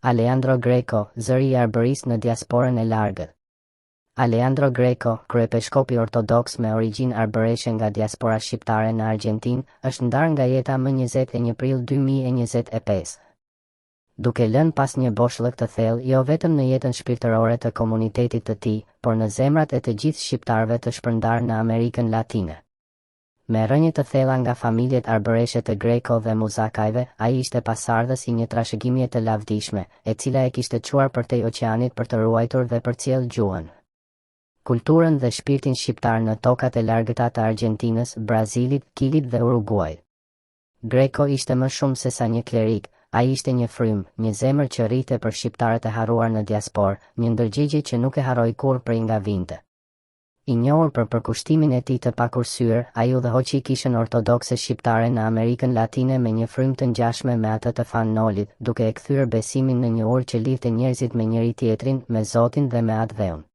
Aleandro Greco, zëri i arbërisë në diasporën e largët. Aleandro Greco, kryepeshkopi ortodoks me origjinë arbëreshe nga diaspora shqiptare në Argjentinë, është ndarë nga jeta më 21 prill 2025. Duke lënë pas një boshllëk të thellë jo vetëm në jetën shpirtërore të komunitetit të tij, por në zemrat e të gjithë shqiptarëve të shpërndarë në Amerikën Latine. Me rënje të thella nga familjet arbëreshe të Greco dhe Muzakajve, ai ishte pasardhës i një trashëgimie të lavdishme, e cila e kishte çuar përtej oqeanit për të ruajtur dhe përcjell gjuhën, kulturën dhe shpirtin shqiptar në tokat e largëta të Argjentinës, Brazilit, Kilit dhe Uruguayt. Greco ishte më shumë se sa një klerik, ai ishte një frym, një zemër që rrite për shqiptarët e harruar në diasporë, një ndërgjegje që nuk e harroi kurrë prej nga vinte. I njohur për përkushtimin e tij të pakursyer, ai udhëhoqi kishën ortodokse shqiptare në Amerikën Latine me një frym të ngjashme me atë të Fanolit, duke e kthyer besimin në një urë që lidhte njerëzit me njëri tjetrin, me Zotin dhe me atë dheun.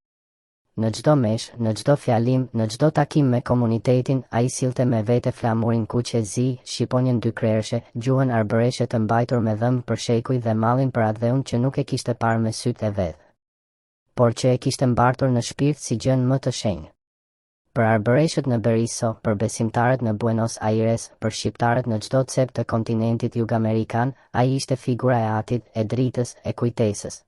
Në çdo mesh, në çdo fjalim, në çdo takim me komunitetin, ai sillte me vete flamurin kuqezi, shqiponjën dy krerëshe, gjuhën arbëreshe të mbajtur me dhëmbë për shekuj dhe mallin për atë dheun që nuk e kishte parë me sytë e vet, por që e kishte mbartur në shpirt si gjën më të shenjtë. Për arbëreshët në Berisso, për besimtarët në Buenos Aires, për shqiptarët në çdo cep të kontinentit jugamerikan, ai ishte figura e atit, e dritës, e kujtesës.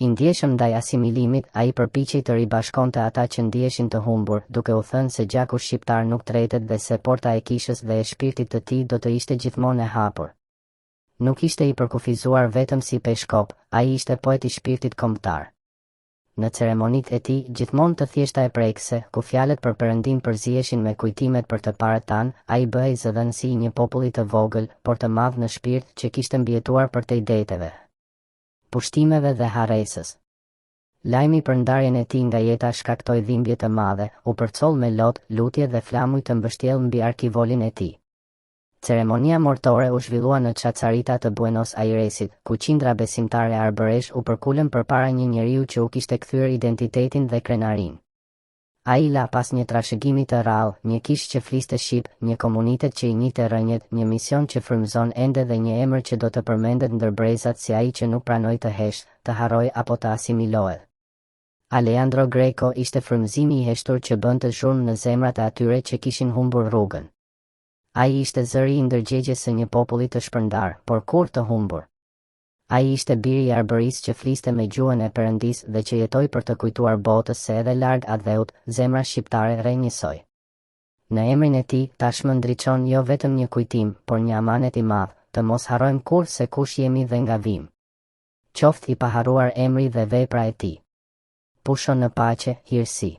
I ndjeshëm ndaj asimilimit, ai përpiqej të ribashkonte ata që ndiheshin të humbur, duke u thënë se gjaku shqiptar nuk tretet dhe se porta e kishës dhe e shpirtit të tij do të ishte gjithmonë e hapur. Nuk ishte i përkufizuar vetëm si peshkop, ai ishte poet i shpirtit kombëtar. Në ceremonitë e tij, gjithmonë të thjeshta e prekse, ku fjalët për Perëndin përziheshin me kujtimet për të parët tan, ai bëhej zëdhënësi i një populli të vogël, por të madh në shpirt që kishte mbijetuar përtej deteve, pushtimeve dhe harresës. Lajmi për ndarjen e tij nga jeta shkaktoi dhimbje të madhe, u përcoll me lot, lutje dhe flamuj të mbështjellë mbi arkivolin e tij. Ceremonia mortore u zhvillua në Çacarita të Buenos Airesit, ku qindra besimtare arbëresh u përkulën përpara një njeriu që u kishte kthyer identitetin dhe krenarinë. Ai la pas një trashëgimi të rrallë, një kishë që fliste shqip, një komunitet që i njihte rrënjët, një mision që frymëzon ende dhe një emër që do të përmendet ndër brezat si ai që nuk pranoi të heshtë, të harrojë apo të asimilohet. Aleandro Greco ishte frymëzimi i heshtur që bënte zhurmë në zemrat e atyre që kishin humbur rrugën. Ai ishte zëri i ndërgjegjes së një populli të shpërndar, por kur të humbur. Ai ishte biri i arbërisë që fliste me gjuhën e Perëndisë dhe që jetoi për të kujtuar botës se edhe larg adheut, zemra shqiptare rrej njësoj. Në emrin e tij tashmë ndriçon jo vetëm një kujtim, por një amanet i madh, të mos harrojmë kurrë se kush jemi dhe nga vim. Qoftë i paharruar emri dhe vepra e tij. Pusho në paqe, hirësi.